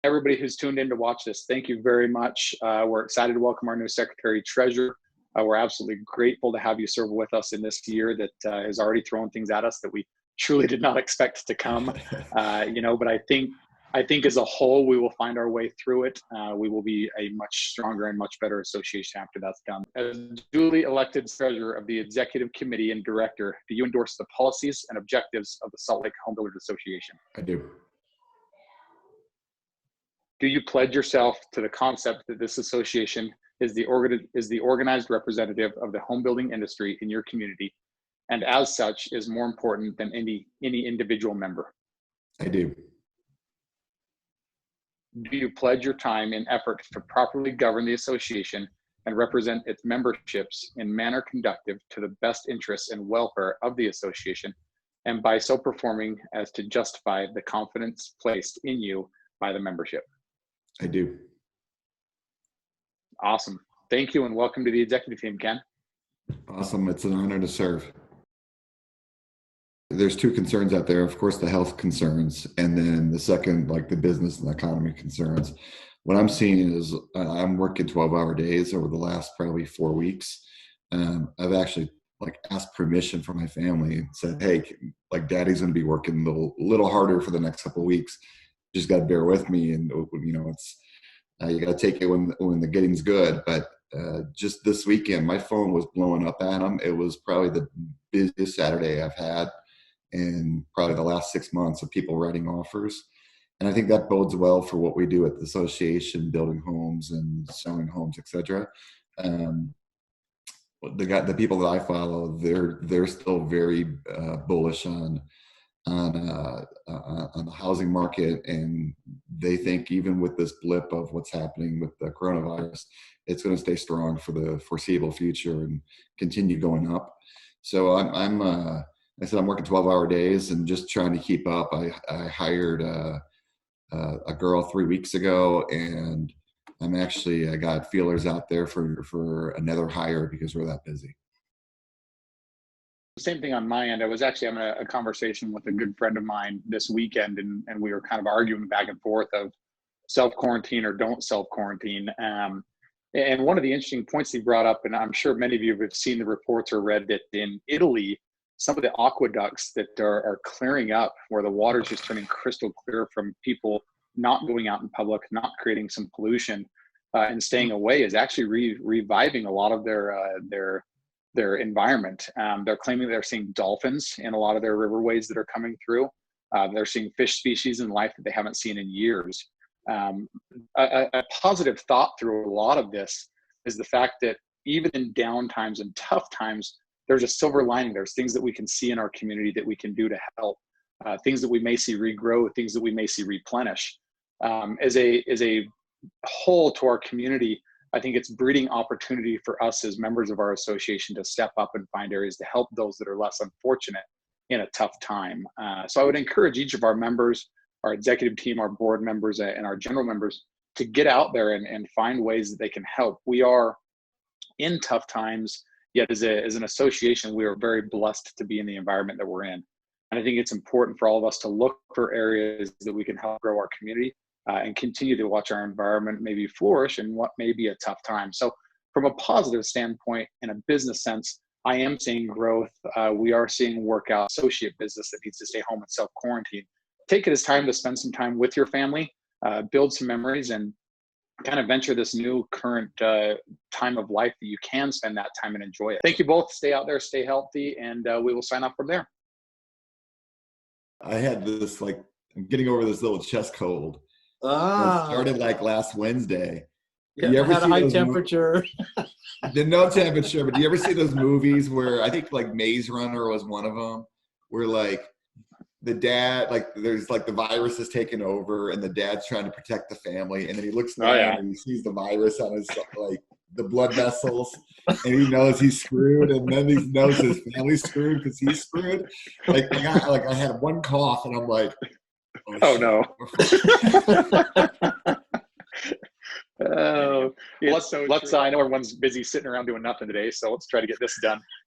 everybody who's tuned in to watch this, thank you very much. We're excited to welcome our new Secretary Treasurer. We're absolutely grateful to have you serve with us in this year that has already thrown things at us that we truly did not expect to come. But I think as a whole, we will find our way through it. We will be a much stronger and much better association after that's done. As duly elected treasurer of the executive committee and director, do you endorse the policies and objectives of the Salt Lake Home Builders Association? I do. Do you pledge yourself to the concept that this association is the organized representative of the home building industry in your community, and as such is more important than any individual member? I do. Do you pledge your time and effort to properly govern the association and represent its memberships in manner conducive to the best interests and welfare of the association, and by so performing as to justify the confidence placed in you by the membership? I do. Awesome. Thank you, and welcome to the executive team, Ken. Awesome. It's an honor to serve. There's two concerns out there. Of course, the health concerns, and then the second, like the business and economy concerns. What I'm seeing is I'm working 12-hour days over the last probably 4 weeks. I've actually asked permission from my family and said, hey, daddy's going to be working a little harder for the next couple of weeks. Just got to bear with me. And, it's, you got to take it when the getting's good. But just this weekend, my phone was blowing up at them. It was probably the busiest Saturday I've had in probably the last 6 months of people writing offers. And I think that bodes well for what we do at the association, building homes and selling homes, et cetera. The people that I follow, they're still very bullish on the housing market, and they think even with this blip of what's happening with the coronavirus, it's going to stay strong for the foreseeable future and continue going up. So I'm working 12-hour days and just trying to keep up. I hired a girl 3 weeks ago, and I got feelers out there for another hire because we're that busy. Same thing on my end. I was actually having a conversation with a good friend of mine this weekend, and we were kind of arguing back and forth of self-quarantine or don't self-quarantine. And one of the interesting points he brought up, and I'm sure many of you have seen the reports or read that in Italy, some of the aqueducts that are clearing up, where the water's just turning crystal clear from people not going out in public, not creating some pollution, and staying away, is actually reviving a lot of their environment. They're claiming they're seeing dolphins in a lot of their riverways that are coming through. They're seeing fish species in life that they haven't seen in years. A positive thought through a lot of this is the fact that even in down times and tough times, there's a silver lining. There's things that we can see in our community that we can do to help, things that we may see regrow, things that we may see replenish. As a whole to our community, I think it's breeding opportunity for us as members of our association to step up and find areas to help those that are less unfortunate in a tough time. So I would encourage each of our members, our executive team, our board members, and our general members to get out there and find ways that they can help. We are in tough times, yet as an association, we are very blessed to be in the environment that we're in. And I think it's important for all of us to look for areas that we can help grow our community and continue to watch our environment maybe flourish in what may be a tough time. So from a positive standpoint, in a business sense, I am seeing growth. We are seeing workout associate business that needs to stay home and self-quarantine. Take it as time to spend some time with your family, build some memories, and kind of venture this new current time of life that you can spend that time and enjoy it. Thank you both. Stay out there, stay healthy, and we will sign off from there. I had this, I'm getting over this little chest cold. It started last Wednesday. Yeah, you ever had a high temperature? No temperature, but do you ever see those movies where, I think Maze Runner was one of them, where the dad, there's the virus is taking over and the dad's trying to protect the family, and then he looks down and he sees the virus on his the blood vessels, and he knows he's screwed, and then he knows his family's screwed because he's screwed. I had one cough and I'm like, oh no. Oh, I know everyone's busy sitting around doing nothing today, so let's try to get this done.